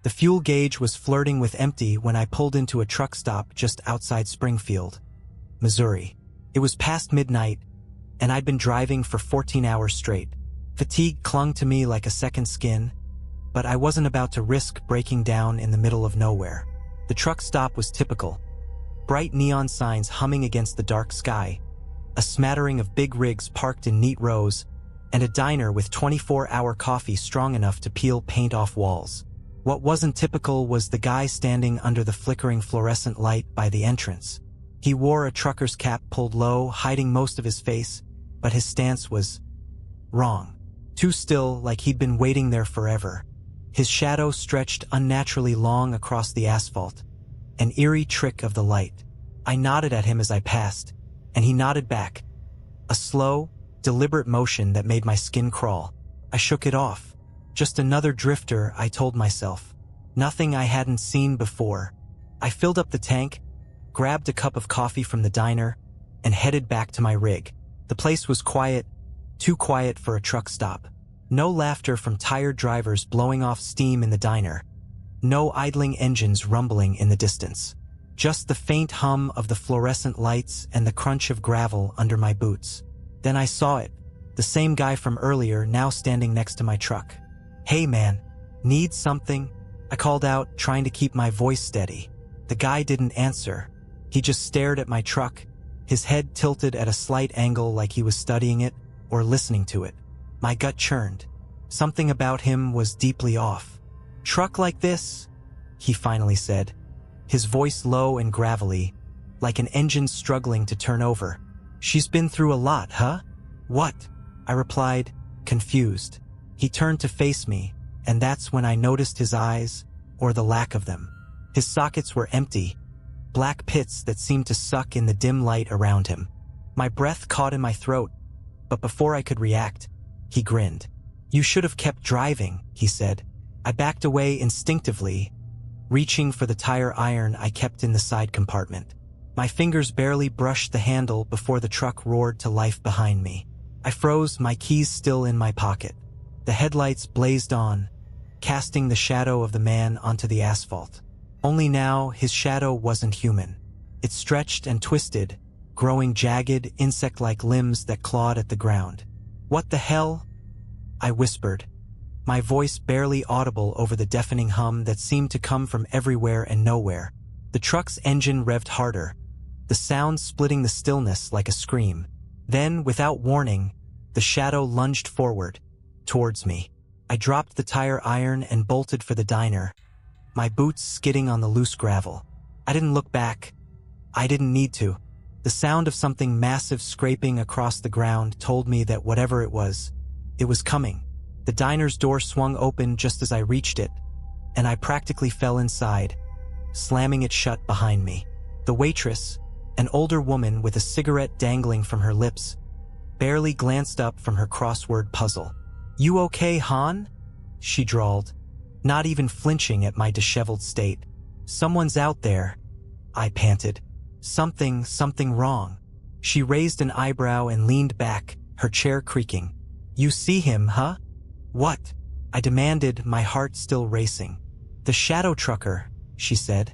The fuel gauge was flirting with empty when I pulled into a truck stop just outside Springfield, Missouri. It was past midnight, and I'd been driving for 14 hours straight. Fatigue clung to me like a second skin, but I wasn't about to risk breaking down in the middle of nowhere. The truck stop was typical. Bright neon signs humming against the dark sky, a smattering of big rigs parked in neat rows, and a diner with 24-hour coffee strong enough to peel paint off walls. What wasn't typical was the guy standing under the flickering fluorescent light by the entrance. He wore a trucker's cap pulled low, hiding most of his face, but his stance was wrong. Too still, like he'd been waiting there forever. His shadow stretched unnaturally long across the asphalt, an eerie trick of the light. I nodded at him as I passed, and he nodded back. A slow, deliberate motion that made my skin crawl. I shook it off. Just another drifter, I told myself. Nothing I hadn't seen before. I filled up the tank, grabbed a cup of coffee from the diner, and headed back to my rig. The place was quiet, too quiet for a truck stop. No laughter from tired drivers blowing off steam in the diner. No idling engines rumbling in the distance. Just the faint hum of the fluorescent lights and the crunch of gravel under my boots. Then I saw it, the same guy from earlier now standing next to my truck. "Hey man, need something?" I called out, trying to keep my voice steady. The guy didn't answer. He just stared at my truck, his head tilted at a slight angle like he was studying it or listening to it. My gut churned. Something about him was deeply off. "Truck like this?" he finally said, his voice low and gravelly, like an engine struggling to turn over. "She's been through a lot, huh?" "What?" I replied, confused. He turned to face me, and that's when I noticed his eyes, or the lack of them. His sockets were empty, black pits that seemed to suck in the dim light around him. My breath caught in my throat, but before I could react, he grinned. "You should have kept driving," he said. I backed away instinctively, reaching for the tire iron I kept in the side compartment. My fingers barely brushed the handle before the truck roared to life behind me. I froze, my keys still in my pocket. The headlights blazed on, casting the shadow of the man onto the asphalt. Only now, his shadow wasn't human. It stretched and twisted, growing jagged, insect-like limbs that clawed at the ground. "What the hell?" I whispered, my voice barely audible over the deafening hum that seemed to come from everywhere and nowhere. The truck's engine revved harder, the sound splitting the stillness like a scream. Then, without warning, the shadow lunged forward, towards me. I dropped the tire iron and bolted for the diner, my boots skidding on the loose gravel. I didn't look back. I didn't need to. The sound of something massive scraping across the ground told me that whatever it was coming. The diner's door swung open just as I reached it, and I practically fell inside, slamming it shut behind me. The waitress, an older woman with a cigarette dangling from her lips, barely glanced up from her crossword puzzle. "You okay, Han?" she drawled, not even flinching at my disheveled state. "Someone's out there," I panted. Something wrong." She raised an eyebrow and leaned back, her chair creaking. "You see him, huh?" "What?" I demanded, my heart still racing. "The shadow trucker," she said,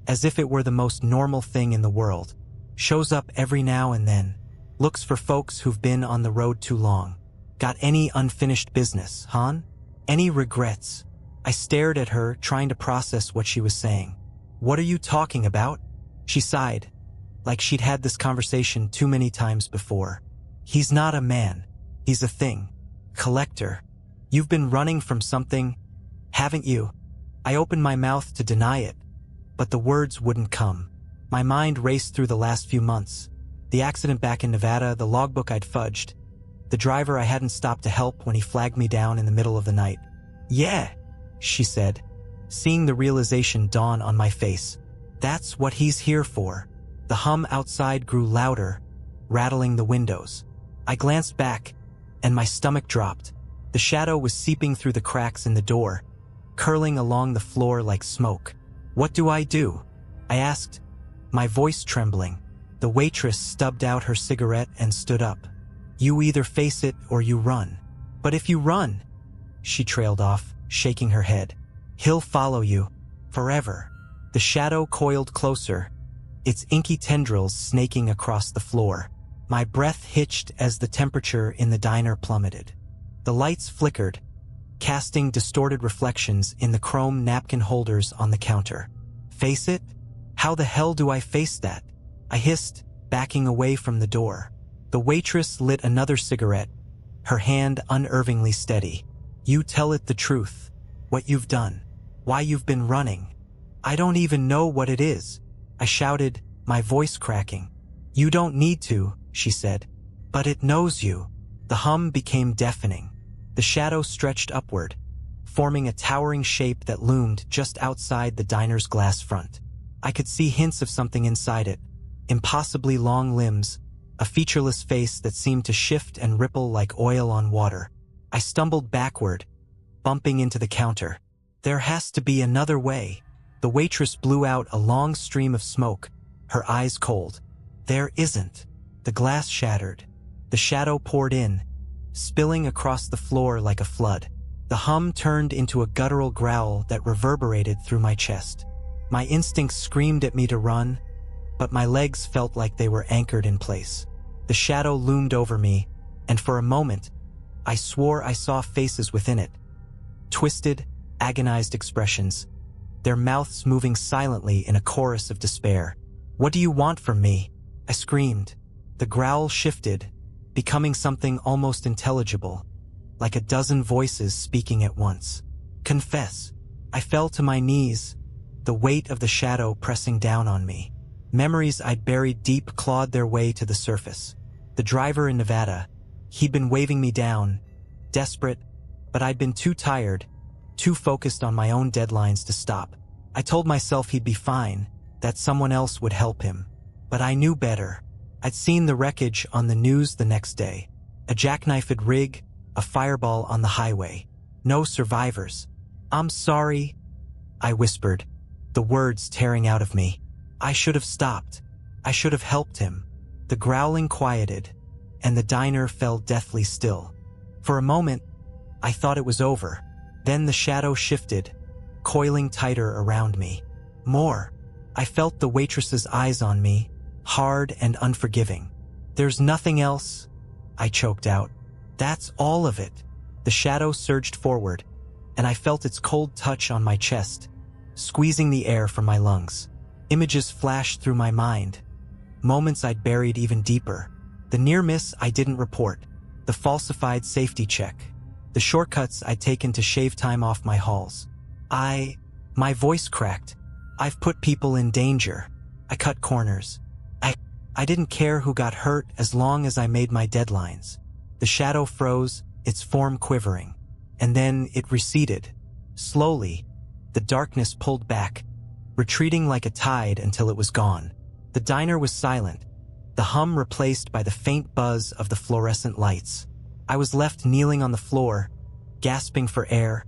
as if it were the most normal thing in the world. "Shows up every now and then. Looks for folks who've been on the road too long. Got any unfinished business, Han? Any regrets?" I stared at her, trying to process what she was saying. "What are you talking about?" She sighed, like she'd had this conversation too many times before. "He's not a man. He's a thing. Collector. You've been running from something, haven't you?" I opened my mouth to deny it, but the words wouldn't come. My mind raced through the last few months. The accident back in Nevada, the logbook I'd fudged, the driver I hadn't stopped to help when he flagged me down in the middle of the night. "Yeah," she said, seeing the realization dawn on my face. "That's what he's here for." The hum outside grew louder, rattling the windows. I glanced back, and my stomach dropped. The shadow was seeping through the cracks in the door, curling along the floor like smoke. "What do I do?" I asked, my voice trembling. The waitress stubbed out her cigarette and stood up. "You either face it or you run." "But if you run," she trailed off, shaking her head. He'll follow you. Forever. The shadow coiled closer, its inky tendrils snaking across the floor. My breath hitched as the temperature in the diner plummeted. The lights flickered, casting distorted reflections in the chrome napkin holders on the counter. Face it? How the hell do I face that? I hissed, backing away from the door. The waitress lit another cigarette, her hand unervingly steady. You tell it the truth. What you've done. Why you've been running. I don't even know what it is, I shouted, my voice cracking. You don't need to, she said. But it knows you. The hum became deafening. The shadow stretched upward, forming a towering shape that loomed just outside the diner's glass front. I could see hints of something inside it, impossibly long limbs, a featureless face that seemed to shift and ripple like oil on water. I stumbled backward, bumping into the counter. There has to be another way. The waitress blew out a long stream of smoke, her eyes cold. There isn't. The glass shattered. The shadow poured in, spilling across the floor like a flood. The hum turned into a guttural growl that reverberated through my chest. My instincts screamed at me to run, but my legs felt like they were anchored in place. The shadow loomed over me, and for a moment, I swore I saw faces within it. Twisted, agonized expressions, their mouths moving silently in a chorus of despair. What do you want from me? I screamed. The growl shifted, becoming something almost intelligible, like a dozen voices speaking at once. Confess. I fell to my knees, the weight of the shadow pressing down on me. Memories I'd buried deep clawed their way to the surface. The driver in Nevada, he'd been waving me down, desperate, but I'd been too tired, too focused on my own deadlines to stop. I told myself he'd be fine, that someone else would help him. But I knew better. I'd seen the wreckage on the news the next day. A jackknifed rig, a fireball on the highway. No survivors. I'm sorry, I whispered, the words tearing out of me. I should have stopped. I should have helped him. The growling quieted, and the diner fell deathly still. For a moment, I thought it was over. Then the shadow shifted, coiling tighter around me. More. I felt the waitress's eyes on me, hard and unforgiving. There's nothing else, I choked out. That's all of it. The shadow surged forward, and I felt its cold touch on my chest, squeezing the air from my lungs. Images flashed through my mind, moments I'd buried even deeper. The near miss I didn't report, the falsified safety check, the shortcuts I'd taken to shave time off my hauls. My voice cracked. I've put people in danger. I cut corners. I didn't care who got hurt as long as I made my deadlines. The shadow froze, its form quivering. And then it receded. Slowly, the darkness pulled back, retreating like a tide until it was gone. The diner was silent, the hum replaced by the faint buzz of the fluorescent lights. I was left kneeling on the floor, gasping for air,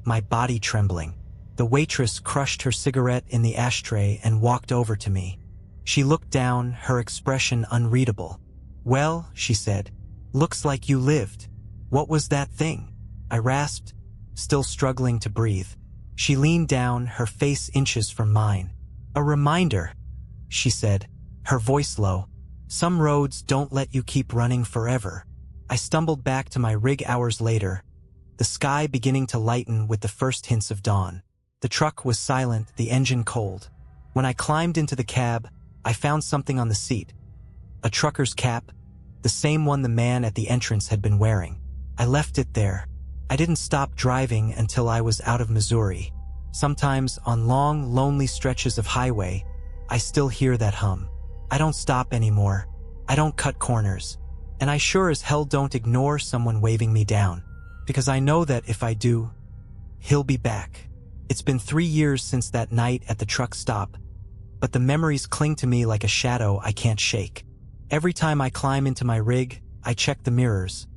my body trembling. The waitress crushed her cigarette in the ashtray and walked over to me. She looked down, her expression unreadable. Well, she said, looks like you lived. What was that thing? I rasped, still struggling to breathe. She leaned down, her face inches from mine. A reminder, she said, her voice low. Some roads don't let you keep running forever. I stumbled back to my rig hours later, the sky beginning to lighten with the first hints of dawn. The truck was silent, the engine cold. When I climbed into the cab, I found something on the seat. A trucker's cap, the same one the man at the entrance had been wearing. I left it there. I didn't stop driving until I was out of Missouri. Sometimes, on long, lonely stretches of highway, I still hear that hum. I don't stop anymore. I don't cut corners. And I sure as hell don't ignore someone waving me down. Because I know that if I do, he'll be back. It's been 3 years since that night at the truck stop, but the memories cling to me like a shadow I can't shake. Every time I climb into my rig, I check the mirrors.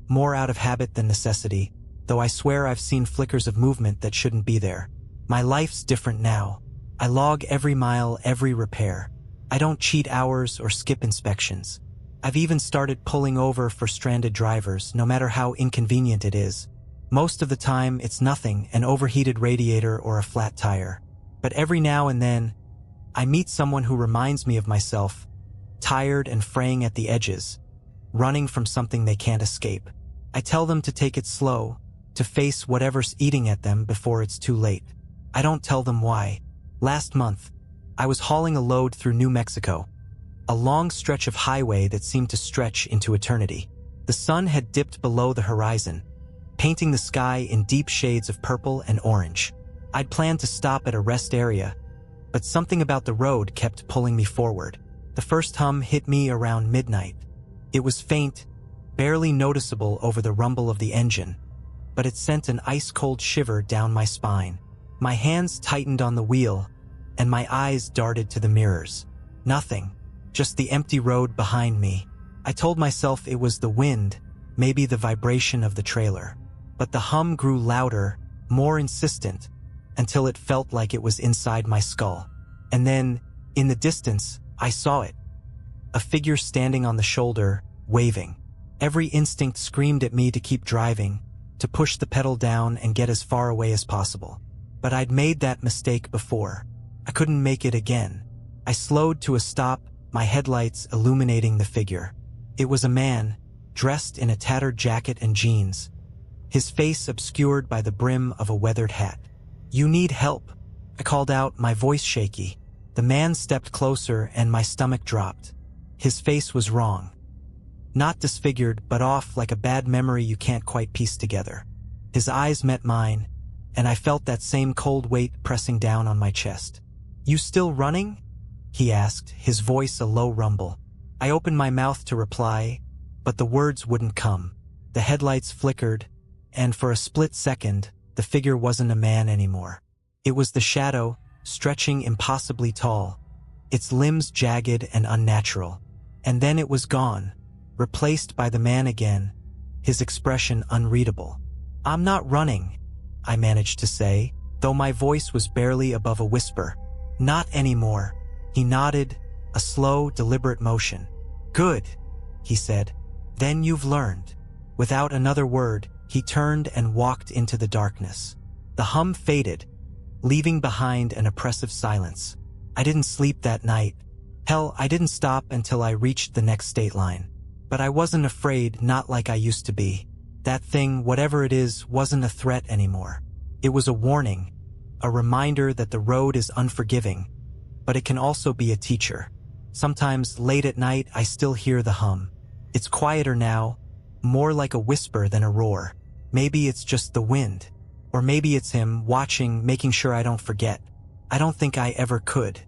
More out of habit than necessity, though I swear I've seen flickers of movement that shouldn't be there. My life's different now. I log every mile, every repair. I don't cheat hours or skip inspections. I've even started pulling over for stranded drivers, no matter how inconvenient it is. Most of the time, it's nothing, an overheated radiator or a flat tire. But every now and then, I meet someone who reminds me of myself, tired and fraying at the edges, running from something they can't escape. I tell them to take it slow, to face whatever's eating at them before it's too late. I don't tell them why. Last month, I was hauling a load through New Mexico, a long stretch of highway that seemed to stretch into eternity. The sun had dipped below the horizon, painting the sky in deep shades of purple and orange. I'd planned to stop at a rest area, but something about the road kept pulling me forward. The first hum hit me around midnight. It was faint, barely noticeable over the rumble of the engine, but it sent an ice-cold shiver down my spine. My hands tightened on the wheel, and my eyes darted to the mirrors. Nothing, just the empty road behind me. I told myself it was the wind, maybe the vibration of the trailer. But the hum grew louder, more insistent, until it felt like it was inside my skull. And then, in the distance, I saw it. A figure standing on the shoulder, waving. Every instinct screamed at me to keep driving, to push the pedal down and get as far away as possible. But I'd made that mistake before. I couldn't make it again. I slowed to a stop, my headlights illuminating the figure. It was a man, dressed in a tattered jacket and jeans, his face obscured by the brim of a weathered hat. "You need help," I called out, my voice shaky. The man stepped closer and my stomach dropped. His face was wrong. Not disfigured, but off like a bad memory you can't quite piece together. His eyes met mine, and I felt that same cold weight pressing down on my chest. "You still running?" he asked, his voice a low rumble. I opened my mouth to reply, but the words wouldn't come. The headlights flickered, and for a split second, the figure wasn't a man anymore. It was the shadow, stretching impossibly tall, its limbs jagged and unnatural. And then it was gone, replaced by the man again, his expression unreadable. "I'm not running," I managed to say, though my voice was barely above a whisper. "Not anymore." He nodded, a slow, deliberate motion. "Good," he said. "Then you've learned." Without another word, he turned and walked into the darkness. The hum faded, leaving behind an oppressive silence. I didn't sleep that night. Hell, I didn't stop until I reached the next state line. But I wasn't afraid, not like I used to be. That thing, whatever it is, wasn't a threat anymore. It was a warning, a reminder that the road is unforgiving, but it can also be a teacher. Sometimes, late at night, I still hear the hum. It's quieter now, more like a whisper than a roar. Maybe it's just the wind. Or maybe it's him watching, making sure I don't forget. I don't think I ever could.